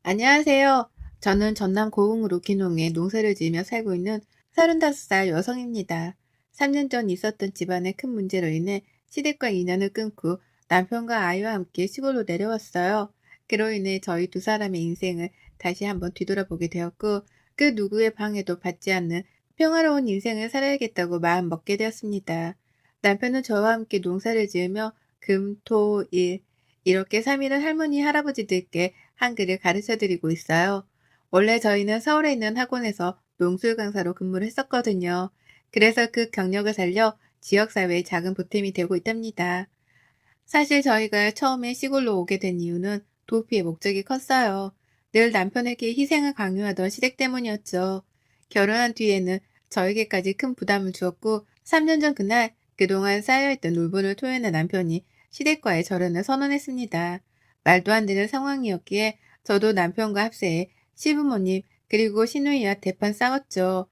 안녕하세요. 저는 전남 고흥으로 귀농해 농사를 지으며 살고 있는 35살 여성입니다. 3년 전 있었던 집안의 큰 문제로 인해 시댁과 인연을 끊고 남편과 아이와 함께 시골로 내려왔어요. 그로 인해 저희 두 사람의 인생을 다시 한번 뒤돌아보게 되었고, 그 누구의 방해도 받지 않는 평화로운 인생을 살아야겠다고 마음 먹게 되었습니다. 남편은 저와 함께 농사를 지으며 금, 토, 일, 이렇게 3일은 할머니, 할아버지들께 한글을 가르쳐 드리고 있어요. 원래 저희는 서울에 있는 학원에서 농술 강사로 근무를 했었거든요. 그래서 그 경력을 살려 지역사회에 작은 보탬이 되고 있답니다. 사실 저희가 처음에 시골로 오게 된 이유는 도피의 목적이 컸어요. 늘 남편에게 희생을 강요하던 시댁 때문이었죠. 결혼한 뒤에는 저에게까지 큰 부담을 주었고, 3년 전 그날 그동안 쌓여있던 울분을 토해낸 남편이 시댁과의 절연을 선언했습니다. 말도 안 되는 상황이었기에 저도 남편과 합세해 시부모님 그리고 시누이와 대판 싸웠죠.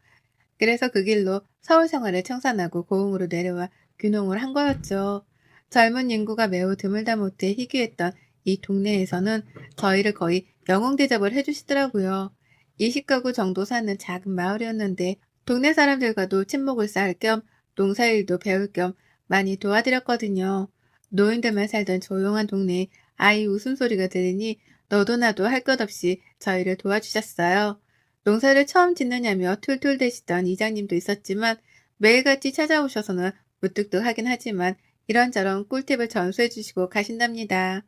그래서 그 길로 서울 생활을 청산하고 고흥으로 내려와 귀농을 한 거였죠. 젊은 인구가 매우 드물다 못해 희귀했던 이 동네에서는 저희를 거의 영웅 대접을 해주시더라고요. 20가구 정도 사는 작은 마을이었는데 동네 사람들과도 친목을 쌓을 겸 농사일도 배울 겸 많이 도와드렸거든요. 노인들만 살던 조용한 동네에 아이 웃음소리가 들리니 너도 나도 할 것 없이 저희를 도와주셨어요. 농사를 처음 짓느냐며 툴툴대시던 이장님도 있었지만 매일같이 찾아오셔서는 무뚝뚝하긴 하지만 이런저런 꿀팁을 전수해 주시고 가신답니다.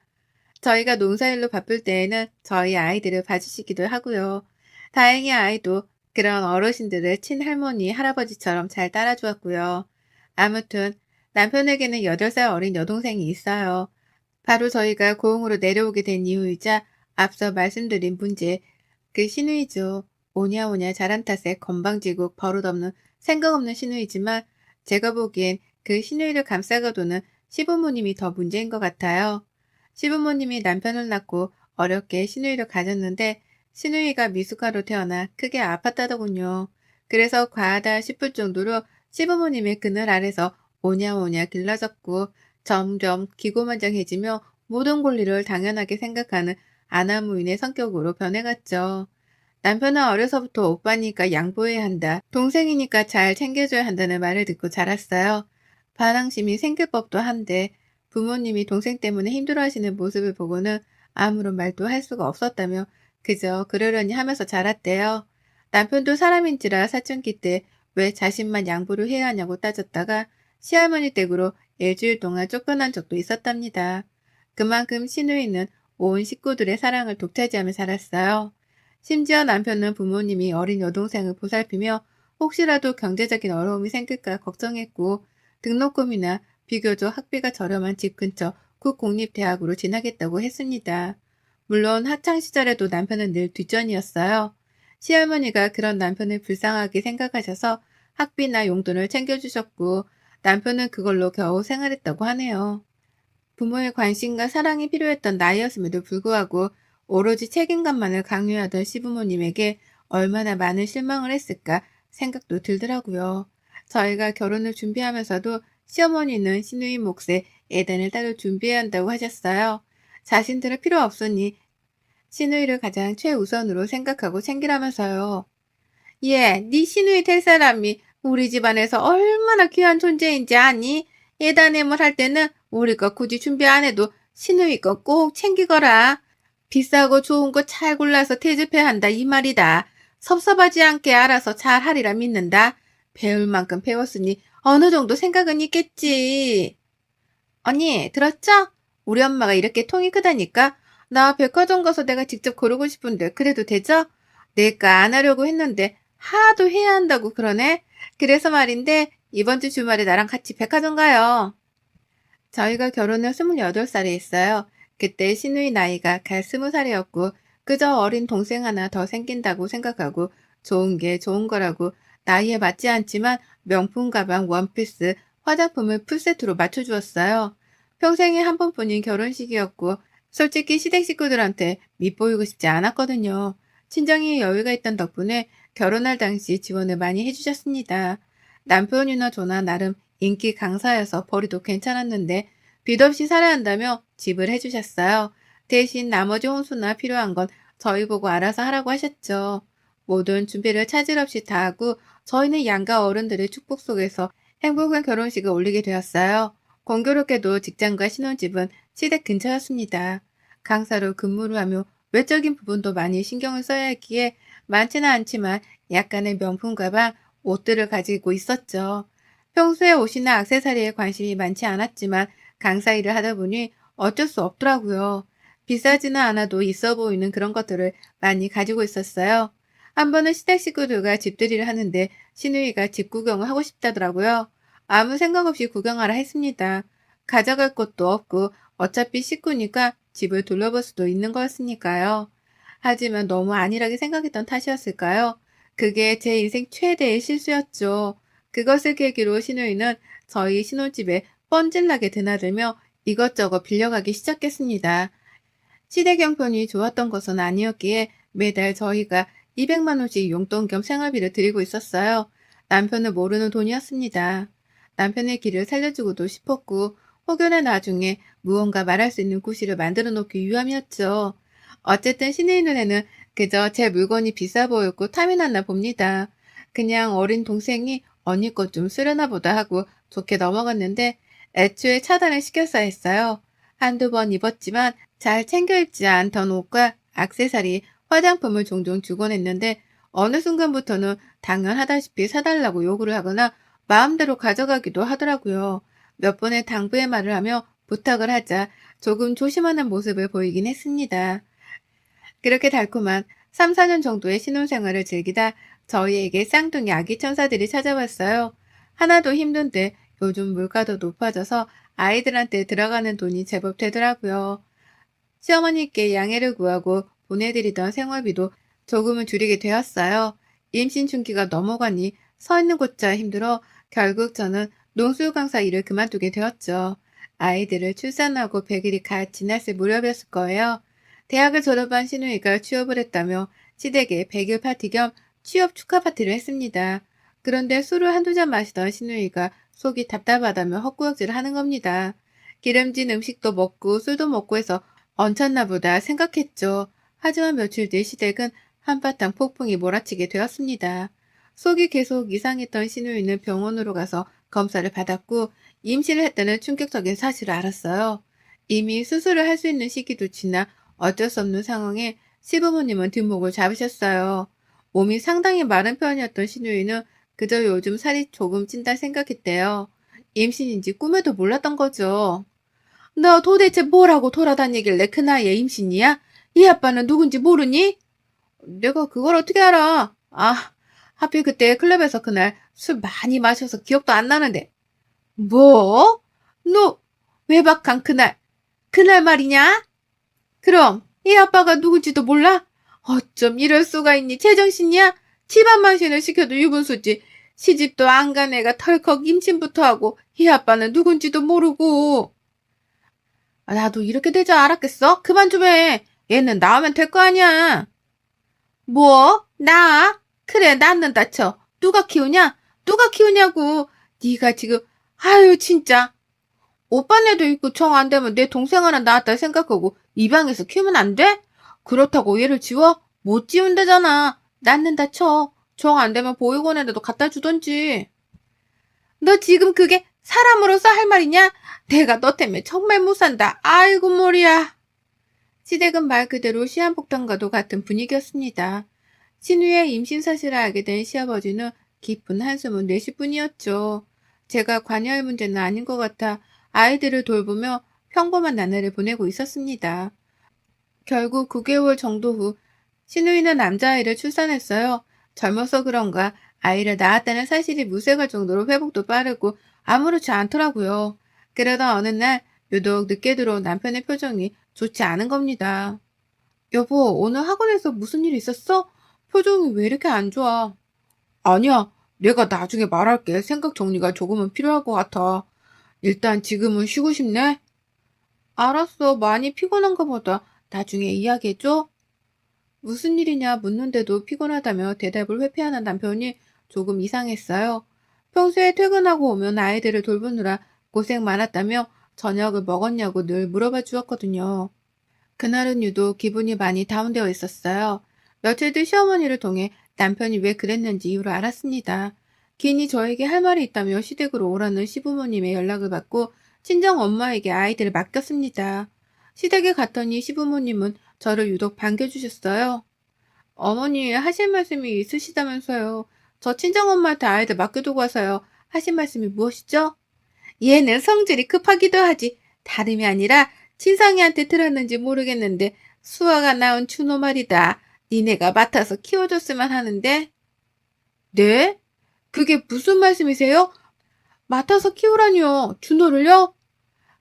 저희가 농사일로 바쁠 때에는 저희 아이들을 봐주시기도 하고요. 다행히 아이도 그런 어르신들을 친할머니, 할아버지처럼 잘 따라주었고요. 아무튼 남편에게는 8살 어린 여동생이 있어요. 바로 저희가 고흥으로 내려오게 된 이유이자 앞서 말씀드린 문제, 그 시누이죠. 오냐오냐 잘한 탓에 건방지고 버릇없는 생각 없는 시누이지만 제가 보기엔 그 시누이를 감싸가도는 시부모님이 더 문제인 것 같아요. 시부모님이 남편을 낳고 어렵게 시누이를 가졌는데 시누이가 미숙아로 태어나 크게 아팠다더군요. 그래서 과하다 싶을 정도로 시부모님의 그늘 아래서 오냐오냐 길러졌고 점점 기고만장해지며 모든 권리를 당연하게 생각하는 아나무인의 성격으로 변해갔죠. 남편은 어려서부터 오빠니까 양보해야 한다, 동생이니까 잘 챙겨줘야 한다는 말을 듣고 자랐어요. 반항심이 생길 법도 한데 부모님이 동생 때문에 힘들어하시는 모습을 보고는 아무런 말도 할 수가 없었다며 그저 그러려니 하면서 자랐대요. 남편도 사람인지라 사춘기 때 왜 자신만 양보를 해야 하냐고 따졌다가 시할머니 댁으로 일주일 동안 쫓겨난 적도 있었답니다. 그만큼 시누이는 온 식구들의 사랑을 독차지하며 자랐어요. 심지어 남편은 부모님이 어린 여동생을 보살피며 혹시라도 경제적인 어려움이 생길까 걱정했고 등록금이나 비교적 학비가 저렴한 집 근처 국공립대학으로 진학했다고 했습니다. 물론 학창시절에도 남편은 늘 뒷전이었어요. 시할머니가 그런 남편을 불쌍하게 생각하셔서 학비나 용돈을 챙겨주셨고 남편은 그걸로 겨우 생활했다고 하네요. 부모의 관심과 사랑이 필요했던 나이였음에도 불구하고 오로지 책임감만을 강요하던 시부모님에게 얼마나 많은 실망을 했을까 생각도 들더라고요. 저희가 결혼을 준비하면서도 시어머니는 시누이 몫에 예단을 따로 준비해야 한다고 하셨어요. 자신들은 필요 없으니 시누이를 가장 최우선으로 생각하고 챙기라면서요. 예, 네 시누이 될 사람이 우리 집안에서 얼마나 귀한 존재인지 아니? 예단임을 할 때는 우리 거 굳이 준비 안 해도 시누이 거 꼭 챙기거라. 비싸고 좋은 거 잘 골라서 대접해야 한다 이 말이다. 섭섭하지 않게 알아서 잘 하리라 믿는다. 배울 만큼 배웠으니 어느 정도 생각은 있겠지. 언니, 들었죠? 우리 엄마가 이렇게 통이 크다니까? 나 백화점 가서 내가 직접 고르고 싶은데 그래도 되죠? 내가 안 하려고 했는데 하도 해야 한다고 그러네? 그래서 말인데 이번 주 주말에 나랑 같이 백화점 가요. 저희가 결혼을 28살에 했어요. 그때 시누이 나이가 갓 20살이었고 그저 어린 동생 하나 더 생긴다고 생각하고 좋은 게 좋은 거라고 나이에 맞지 않지만 명품 가방, 원피스, 화장품을 풀세트로 맞춰주었어요. 평생에 한 번뿐인 결혼식이었고 솔직히 시댁 식구들한테 밉보이고 싶지 않았거든요. 친정이 여유가 있던 덕분에 결혼할 당시 지원을 많이 해주셨습니다. 남편이나 저나 나름 인기 강사여서 벌이도 괜찮았는데 빚 없이 살아야 한다며 집을 해주셨어요. 대신 나머지 혼수나 필요한 건 저희 보고 알아서 하라고 하셨죠. 모든 준비를 차질 없이 다 하고 저희는 양가 어른들의 축복 속에서 행복한 결혼식을 올리게 되었어요. 공교롭게도 직장과 신혼집은 시댁 근처였습니다. 강사로 근무를 하며 외적인 부분도 많이 신경을 써야 했기에 많지는 않지만 약간의 명품 가방, 옷들을 가지고 있었죠. 평소에 옷이나 액세서리에 관심이 많지 않았지만 강사 일을 하다 보니 어쩔 수 없더라고요. 비싸지는 않아도 있어 보이는 그런 것들을 많이 가지고 있었어요. 한 번은 시댁 식구들과 집들이를 하는데 시누이가 집 구경을 하고 싶다더라고요. 아무 생각 없이 구경하라 했습니다. 가져갈 것도 없고 어차피 식구니까 집을 둘러볼 수도 있는 거였으니까요. 하지만 너무 안일하게 생각했던 탓이었을까요? 그게 제 인생 최대의 실수였죠. 그것을 계기로 시누이는 저희 신혼집에 뻔질나게 드나들며 이것저것 빌려가기 시작했습니다. 시댁 형편이 좋았던 것은 아니었기에 매달 저희가 200만 원씩 용돈 겸 생활비를 드리고 있었어요. 남편은 모르는 돈이었습니다. 남편의 길을 살려주고도 싶었고 혹여나 나중에 무언가 말할 수 있는 구실을 만들어 놓기 위함이었죠. 어쨌든 시누이 눈에는 그저 제 물건이 비싸 보였고 탐이 났나 봅니다. 그냥 어린 동생이 언니 것 좀 쓰려나 보다 하고 좋게 넘어갔는데 애초에 차단을 시켰어야 했어요. 한두 번 입었지만 잘 챙겨 입지 않던 옷과 액세서리, 화장품을 종종 주곤 했는데 어느 순간부터는 당연하다시피 사달라고 요구를 하거나 마음대로 가져가기도 하더라고요. 몇 번의 당부의 말을 하며 부탁을 하자 조금 조심하는 모습을 보이긴 했습니다. 그렇게 달콤한 3, 4년 정도의 신혼생활을 즐기다 저희에게 쌍둥이 아기 천사들이 찾아왔어요. 하나도 힘든데 요즘 물가도 높아져서 아이들한테 들어가는 돈이 제법 되더라고요. 시어머니께 양해를 구하고 보내드리던 생활비도 조금은 줄이게 되었어요. 임신 중기가 넘어가니 서 있는 곳자 힘들어 결국 저는 농수 강사 일을 그만두게 되었죠. 아이들을 출산하고 100일이 갓 지났을 무렵이었을 거예요. 대학을 졸업한 시누이가 취업을 했다며 시댁에 100일 파티 겸 취업 축하 파티를 했습니다. 그런데 술을 한두 잔 마시던 시누이가 속이 답답하다며 헛구역질을 하는 겁니다. 기름진 음식도 먹고 술도 먹고 해서 얹혔나 보다 생각했죠. 하지만 며칠 뒤 시댁은 한바탕 폭풍이 몰아치게 되었습니다. 속이 계속 이상했던 시누이는 병원으로 가서 검사를 받았고 임신을 했다는 충격적인 사실을 알았어요. 이미 수술을 할 수 있는 시기도 지나 어쩔 수 없는 상황에 시부모님은 뒷목을 잡으셨어요. 몸이 상당히 마른 편이었던 시누이는 그저 요즘 살이 조금 찐다 생각했대요. 임신인지 꿈에도 몰랐던 거죠. 너 도대체 뭐라고 돌아다니길래 그 나이에 임신이야? 이 아빠는 누군지 모르니? 내가 그걸 어떻게 알아? 아, 하필 그때 클럽에서 그날 술 많이 마셔서 기억도 안 나는데. 뭐? 너 외박한 그날 말이냐? 그럼 이 아빠가 누군지도 몰라? 어쩜 이럴 수가 있니? 제정신이야? 집안 만신을 시켜도 유분수지. 시집도 안 간 애가 털컥 임신부터 하고 이 아빠는 누군지도 모르고. 나도 이렇게 될 줄 알았겠어? 그만 좀 해. 얘는 나오면 될 거 아니야. 뭐? 나? 그래, 낳는다 쳐. 누가 키우냐? 누가 키우냐고. 네가 지금, 아유, 진짜. 오빠네도 있고 정 안 되면 내 동생 하나 낳았다 생각하고 입양해서 키우면 안 돼? 그렇다고 얘를 지워? 못 지운다잖아. 낳는다 쳐. 정 안 되면 보육원에라도 갖다 주던지. 너 지금 그게 사람으로서 할 말이냐? 내가 너 때문에 정말 못 산다. 아이고 머리야. 시댁은 말 그대로 시한폭탄과도 같은 분위기였습니다. 신우의 임신 사실을 알게 된 시아버지는 깊은 한숨을 내쉴 뿐이었죠. 제가 관여할 문제는 아닌 것 같아 아이들을 돌보며 평범한 나날을 보내고 있었습니다. 결국 9개월 정도 후 신우이는 남자아이를 출산했어요. 젊어서 그런가 아이를 낳았다는 사실이 무색할 정도로 회복도 빠르고 아무렇지 않더라고요. 그러다 어느 날 유독 늦게 들어온 남편의 표정이 좋지 않은 겁니다. 여보, 오늘 학원에서 무슨 일 있었어? 표정이 왜 이렇게 안 좋아? 아니야, 내가 나중에 말할게. 생각 정리가 조금은 필요할 것 같아. 일단 지금은 쉬고 싶네? 알았어, 많이 피곤한가 보다. 나중에 이야기해줘. 무슨 일이냐 묻는데도 피곤하다며 대답을 회피하는 남편이 조금 이상했어요. 평소에 퇴근하고 오면 아이들을 돌보느라 고생 많았다며 저녁을 먹었냐고 늘 물어봐 주었거든요. 그날은 유독 기분이 많이 다운되어 있었어요. 며칠 뒤 시어머니를 통해 남편이 왜 그랬는지 이유를 알았습니다. 괜히 저에게 할 말이 있다며 시댁으로 오라는 시부모님의 연락을 받고 친정 엄마에게 아이들을 맡겼습니다. 시댁에 갔더니 시부모님은 저를 유독 반겨주셨어요. 어머니 하실 말씀이 있으시다면서요. 저 친정엄마한테 아이들 맡겨두고 와서요. 하실 말씀이 무엇이죠? 얘는 성질이 급하기도 하지. 다름이 아니라 친성이한테 들었는지 모르겠는데 수아가 낳은 준호 말이다. 니네가 맡아서 키워줬으면 하는데. 네? 그게 무슨 말씀이세요? 맡아서 키우라니요. 준호를요?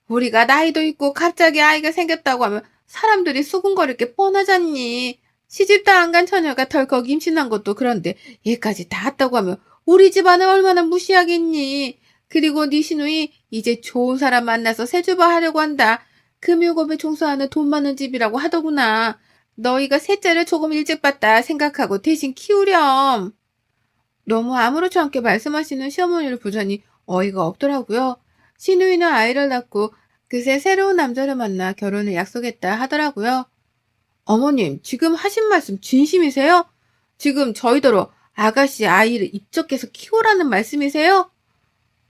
우리가 나이도 있고 갑자기 아이가 생겼다고 하면 사람들이 수군거릴 게 뻔하잖니. 시집도 안 간 처녀가 덜컥 임신한 것도 그런데 얘까지 다 했다고 하면 우리 집안을 얼마나 무시하겠니. 그리고 네 시누이 이제 좋은 사람 만나서 세주부 하려고 한다. 금요금에 종사하는 돈 많은 집이라고 하더구나. 너희가 셋째를 조금 일찍 봤다 생각하고 대신 키우렴. 너무 아무렇지 않게 말씀하시는 시어머니를 보자니 어이가 없더라고요. 시누이는 아이를 낳고 그새 새로운 남자를 만나 결혼을 약속했다 하더라고요. 어머님, 지금 하신 말씀 진심이세요? 지금 저희더러 아가씨 아이를 입적해서 키우라는 말씀이세요?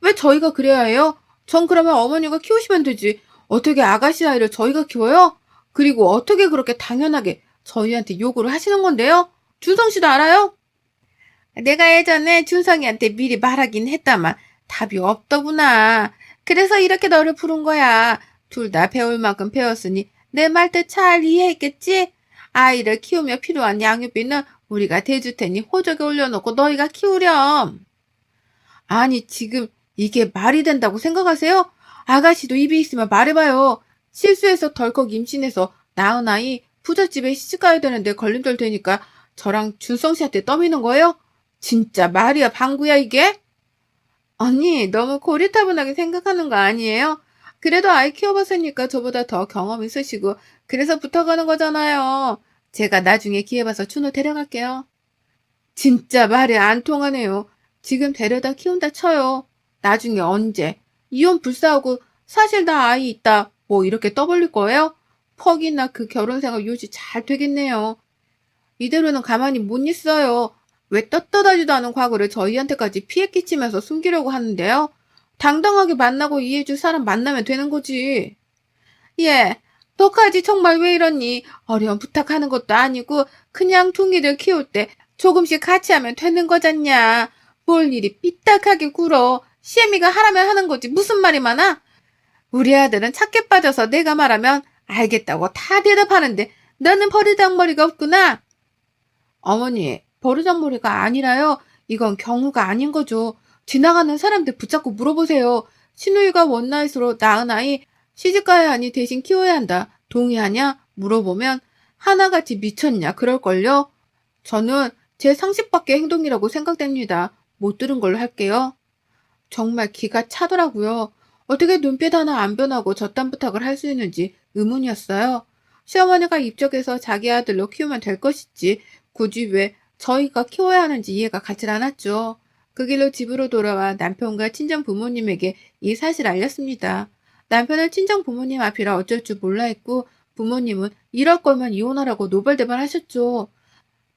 왜 저희가 그래야 해요? 전 그러면 어머니가 키우시면 되지. 어떻게 아가씨 아이를 저희가 키워요? 그리고 어떻게 그렇게 당연하게 저희한테 요구를 하시는 건데요? 준성 씨도 알아요? 내가 예전에 준성이한테 미리 말하긴 했다만 답이 없더구나. 그래서 이렇게 너를 부른 거야. 둘 다 배울 만큼 배웠으니 내 말뜻 잘 이해했겠지? 아이를 키우며 필요한 양육비는 우리가 대줄 테니 호적에 올려놓고 너희가 키우렴. 아니 지금 이게 말이 된다고 생각하세요? 아가씨도 입이 있으면 말해봐요. 실수해서 덜컥 임신해서 낳은 아이 부잣집에 시집가야 되는데 걸림돌 되니까 저랑 준성 씨한테 떠미는 거예요? 진짜 말이야 방구야 이게? 아니 너무 고리타분하게 생각하는 거 아니에요? 그래도 아이 키워봤으니까 저보다 더 경험 있으시고 그래서 붙어가는 거잖아요. 제가 나중에 기회 봐서 준호 데려갈게요. 진짜 말이 안 통하네요. 지금 데려다 키운다 쳐요. 나중에 언제? 이혼 불사하고 사실 나 아이 있다. 뭐 이렇게 떠벌릴 거예요? 퍽이나 그 결혼 생활 유지 잘 되겠네요. 이대로는 가만히 못 있어요. 왜 떳떳하지도 않은 과거를 저희한테까지 피해 끼치면서 숨기려고 하는데요? 당당하게 만나고 이해해줄 사람 만나면 되는 거지. 예, 너까지 정말 왜 이러니? 어려운 부탁하는 것도 아니고 그냥 둥이들 키울 때 조금씩 같이 하면 되는 거잖냐. 뭘 일이 삐딱하게 굴어. 시애미가 하라면 하는 거지 무슨 말이 많아? 우리 아들은 착해 빠져서 내가 말하면 알겠다고 다 대답하는데 너는 버리장머리가 없구나. 어머니, 버르장머리가 아니라요. 이건 경우가 아닌 거죠. 지나가는 사람들 붙잡고 물어보세요. 시누이가 원나잇으로 낳은 아이 시집가야 하니 대신 키워야 한다. 동의하냐? 물어보면 하나같이 미쳤냐? 그럴걸요? 저는 제 상식 밖의 행동이라고 생각됩니다. 못 들은 걸로 할게요. 정말 기가 차더라고요. 어떻게 눈빛 하나 안 변하고 저딴 부탁을 할 수 있는지 의문이었어요. 시어머니가 입적해서 자기 아들로 키우면 될 것이지 굳이 왜 저희가 키워야 하는지 이해가 가질 않았죠. 그 길로 집으로 돌아와 남편과 친정 부모님에게 이 사실을 알렸습니다. 남편은 친정 부모님 앞이라 어쩔 줄 몰라 했고 부모님은 이럴 거면 이혼하라고 노발대발 하셨죠.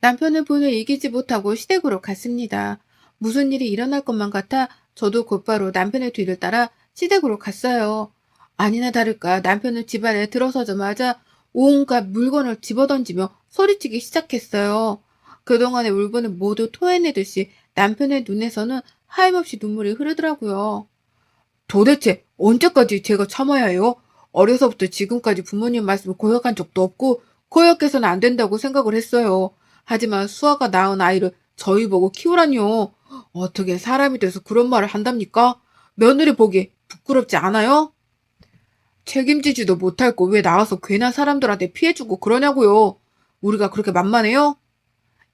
남편은 분을 이기지 못하고 시댁으로 갔습니다. 무슨 일이 일어날 것만 같아 저도 곧바로 남편의 뒤를 따라 시댁으로 갔어요. 아니나 다를까 남편은 집안에 들어서자마자 온갖 물건을 집어던지며 소리치기 시작했어요. 그동안의 울분을 모두 토해내듯이 남편의 눈에서는 하염없이 눈물이 흐르더라고요. 도대체 언제까지 제가 참아야 해요? 어려서부터 지금까지 부모님 말씀을 거역한 적도 없고 거역해서는 안 된다고 생각을 했어요. 하지만 수아가 낳은 아이를 저희 보고 키우라니요. 어떻게 사람이 돼서 그런 말을 한답니까? 며느리 보기 부끄럽지 않아요? 책임지지도 못할 거 왜 나와서 괜한 사람들한테 피해주고 그러냐고요. 우리가 그렇게 만만해요?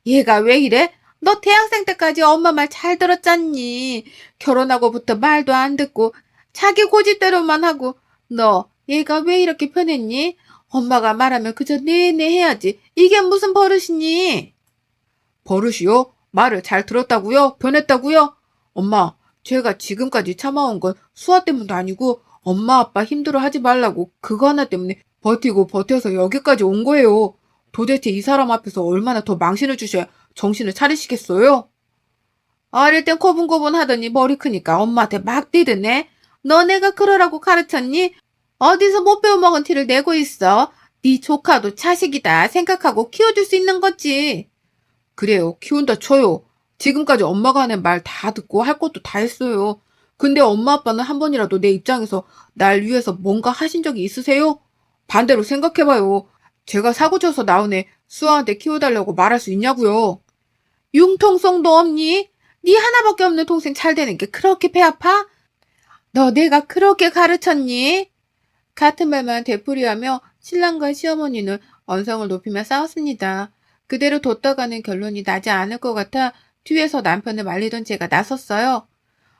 얘가 왜 이래? 너 대학생 때까지 엄마 말 잘 들었잖니. 결혼하고부터 말도 안 듣고 자기 고집대로만 하고 너 얘가 왜 이렇게 변했니? 엄마가 말하면 그저 네네 해야지. 이게 무슨 버릇이니? 버릇이요? 말을 잘 들었다고요? 변했다고요? 엄마, 제가 지금까지 참아온 건 수아 때문도 아니고 엄마 아빠 힘들어 하지 말라고 그거 하나 때문에 버티고 버텨서 여기까지 온 거예요. 도대체 이 사람 앞에서 얼마나 더 망신을 주셔야 정신을 차리시겠어요? 어릴 땐 고분고분 하더니 머리 크니까 엄마한테 막 뛰드네. 너 내가 그러라고 가르쳤니? 어디서 못 배워먹은 티를 내고 있어? 네 조카도 자식이다 생각하고 키워줄 수 있는 거지. 그래요. 키운다 쳐요. 지금까지 엄마가 하는 말 다 듣고 할 것도 다 했어요. 근데 엄마 아빠는 한 번이라도 내 입장에서 날 위해서 뭔가 하신 적이 있으세요? 반대로 생각해봐요. 제가 사고쳐서 나온 애 수아한테 키워달라고 말할 수 있냐고요. 융통성도 없니? 네 하나밖에 없는 동생 잘 되는 게 그렇게 배 아파? 너 내가 그렇게 가르쳤니? 같은 말만 되풀이하며 신랑과 시어머니는 언성을 높이며 싸웠습니다. 그대로 뒀다가는 결론이 나지 않을 것 같아 뒤에서 남편을 말리던 제가 나섰어요.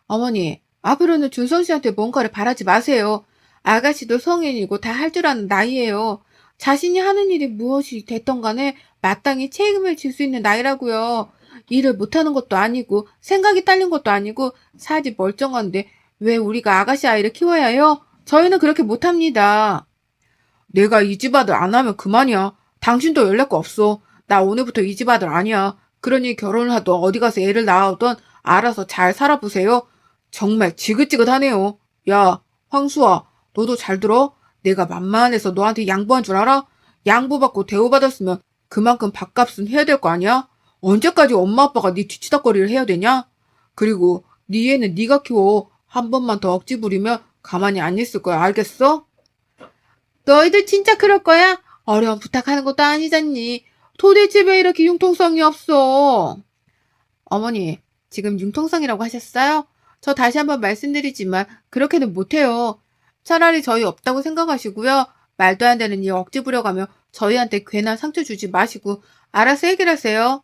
어머니, 앞으로는 준성 씨한테 뭔가를 바라지 마세요. 아가씨도 성인이고 다 할 줄 아는 나이예요. 자신이 하는 일이 무엇이 됐던 간에 마땅히 책임을 질 수 있는 나이라고요. 일을 못하는 것도 아니고 생각이 딸린 것도 아니고 사지 멀쩡한데 왜 우리가 아가씨 아이를 키워야 해요? 저희는 그렇게 못합니다. 내가 이 집 아들 안 하면 그만이야. 당신도 연락 없어. 나 오늘부터 이 집 아들 아니야. 그러니 결혼을 하든 어디 가서 애를 낳아오든 알아서 잘 살아보세요. 정말 지긋지긋하네요. 야, 황수아, 너도 잘 들어? 내가 만만해서 너한테 양보한 줄 알아? 양보받고 대우받았으면 그만큼 밥값은 해야 될 거 아니야? 언제까지 엄마 아빠가 네 뒤치다꺼리를 해야 되냐? 그리고 네 애는 네가 키워. 한 번만 더 억지 부리면 가만히 안 있을 거야. 알겠어? 너희들 진짜 그럴 거야? 어려운 부탁하는 것도 아니잖니. 도대체 왜 이렇게 융통성이 없어? 어머니, 지금 융통성이라고 하셨어요? 저 다시 한번 말씀드리지만 그렇게는 못해요. 차라리 저희 없다고 생각하시고요. 말도 안 되는 일 억지 부려가며 저희한테 괜한 상처 주지 마시고 알아서 해결하세요.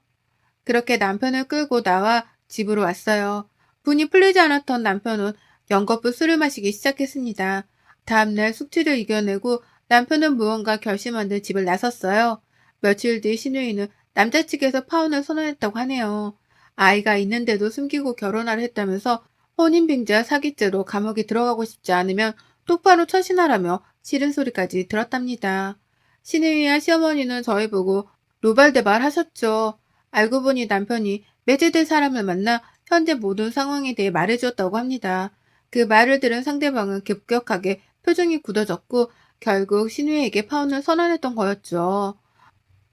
그렇게 남편을 끌고 나와 집으로 왔어요. 분이 풀리지 않았던 남편은 연거푸 술을 마시기 시작했습니다. 다음날 숙취를 이겨내고 남편은 무언가 결심한 듯 집을 나섰어요. 며칠 뒤 신우이는 남자 측에서 파혼을 선언했다고 하네요. 아이가 있는데도 숨기고 결혼하려 했다면서 혼인빙자 사기죄로 감옥에 들어가고 싶지 않으면 똑바로 처신하라며 싫은 소리까지 들었답니다. 신우이와 시어머니는 저희 보고 노발대발 하셨죠. 알고 보니 남편이 매제될 사람을 만나 현재 모든 상황에 대해 말해주었다고 합니다. 그 말을 들은 상대방은 급격하게 표정이 굳어졌고 결국 신우에게 파혼을 선언했던 거였죠.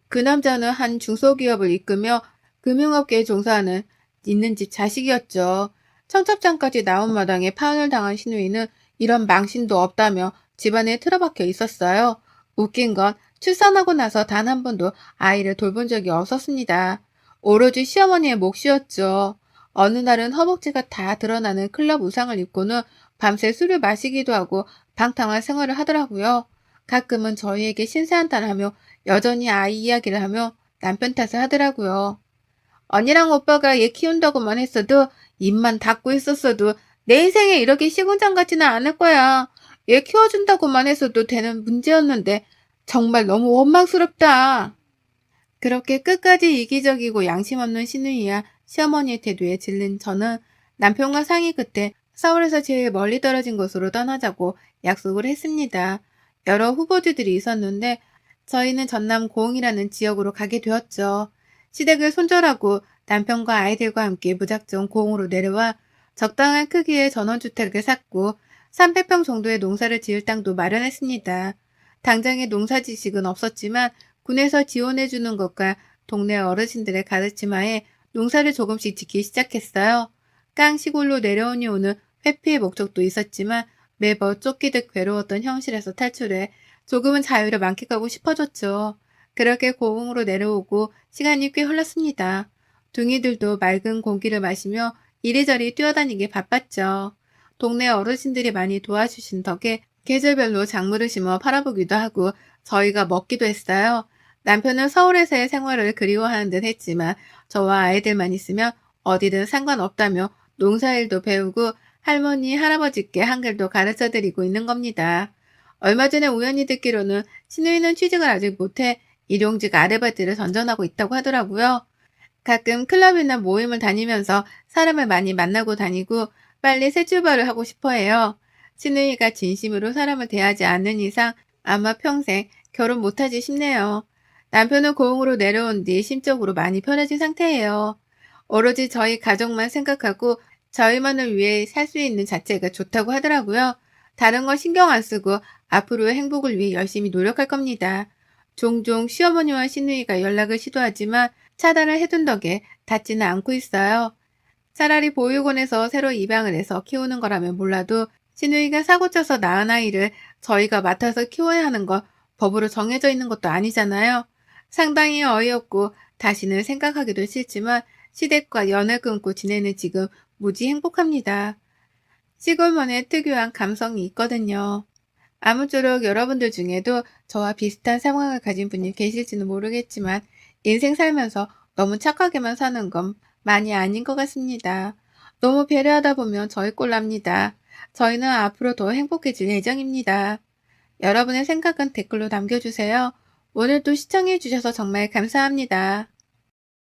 그 남자는 한 중소기업을 이끌며 금융업계에 종사하는 있는 집 자식이었죠. 청첩장까지 나온 마당에 파혼을 당한 신우이는 이런 망신도 없다며 집안에 틀어박혀 있었어요. 웃긴 건 출산하고 나서 단 한 번도 아이를 돌본 적이 없었습니다. 오로지 시어머니의 몫이었죠. 어느 날은 허벅지가 다 드러나는 클럽 의상을 입고는 밤새 술을 마시기도 하고 방탕한 생활을 하더라고요. 가끔은 저희에게 신세한탄하며 여전히 아이 이야기를 하며 남편 탓을 하더라고요. 언니랑 오빠가 얘 키운다고만 했어도 입만 닫고 있었어도 내 인생에 이렇게 시궁창 같지는 않을 거야. 얘 키워준다고만 했어도 되는 문제였는데 정말 너무 원망스럽다. 그렇게 끝까지 이기적이고 양심 없는 신우이와 시어머니의 태도에 질린 저는 남편과 상의 끝에 서울에서 제일 멀리 떨어진 곳으로 떠나자고 약속을 했습니다. 여러 후보지들이 있었는데 저희는 전남 고흥이라는 지역으로 가게 되었죠. 시댁을 손절하고 남편과 아이들과 함께 무작정 고흥으로 내려와 적당한 크기의 전원주택을 샀고 300평 정도의 농사를 지을 땅도 마련했습니다. 당장의 농사 지식은 없었지만 군에서 지원해주는 것과 동네 어르신들의 가르침하에 농사를 조금씩 짓기 시작했어요. 깡 시골로 내려온 이후는 회피의 목적도 있었지만 매번 쫓기듯 괴로웠던 현실에서 탈출해 조금은 자유를 만끽하고 싶어졌죠. 그렇게 고흥으로 내려오고 시간이 꽤 흘렀습니다. 둥이들도 맑은 공기를 마시며 이리저리 뛰어다니게 바빴죠. 동네 어르신들이 많이 도와주신 덕에 계절별로 작물을 심어 팔아보기도 하고 저희가 먹기도 했어요. 남편은 서울에서의 생활을 그리워하는 듯 했지만 저와 아이들만 있으면 어디든 상관없다며 농사일도 배우고 할머니, 할아버지께 한글도 가르쳐드리고 있는 겁니다. 얼마 전에 우연히 듣기로는 신우이는 취직을 아직 못해 일용직 아르바이트를 전전하고 있다고 하더라고요. 가끔 클럽이나 모임을 다니면서 사람을 많이 만나고 다니고 빨리 새 출발을 하고 싶어 해요. 신우이가 진심으로 사람을 대하지 않는 이상 아마 평생 결혼 못하지 싶네요. 남편은 고흥으로 내려온 뒤 심적으로 많이 편해진 상태예요. 오로지 저희 가족만 생각하고 저희만을 위해 살 수 있는 자체가 좋다고 하더라고요. 다른 건 신경 안 쓰고 앞으로의 행복을 위해 열심히 노력할 겁니다. 종종 시어머니와 시누이가 연락을 시도하지만 차단을 해둔 덕에 닿지는 않고 있어요. 차라리 보육원에서 새로 입양을 해서 키우는 거라면 몰라도 시누이가 사고쳐서 낳은 아이를 저희가 맡아서 키워야 하는 건 법으로 정해져 있는 것도 아니잖아요. 상당히 어이없고 다시는 생각하기도 싫지만 시댁과 연을 끊고 지내는 지금 무지 행복합니다. 시골만의 특유한 감성이 있거든요. 아무쪼록 여러분들 중에도 저와 비슷한 상황을 가진 분이 계실지는 모르겠지만 인생 살면서 너무 착하게만 사는 건 많이 아닌 것 같습니다. 너무 배려하다 보면 저희 꼴 납니다. 저희는 앞으로 더 행복해질 예정입니다. 여러분의 생각은 댓글로 남겨주세요. 오늘도 시청해주셔서 정말 감사합니다.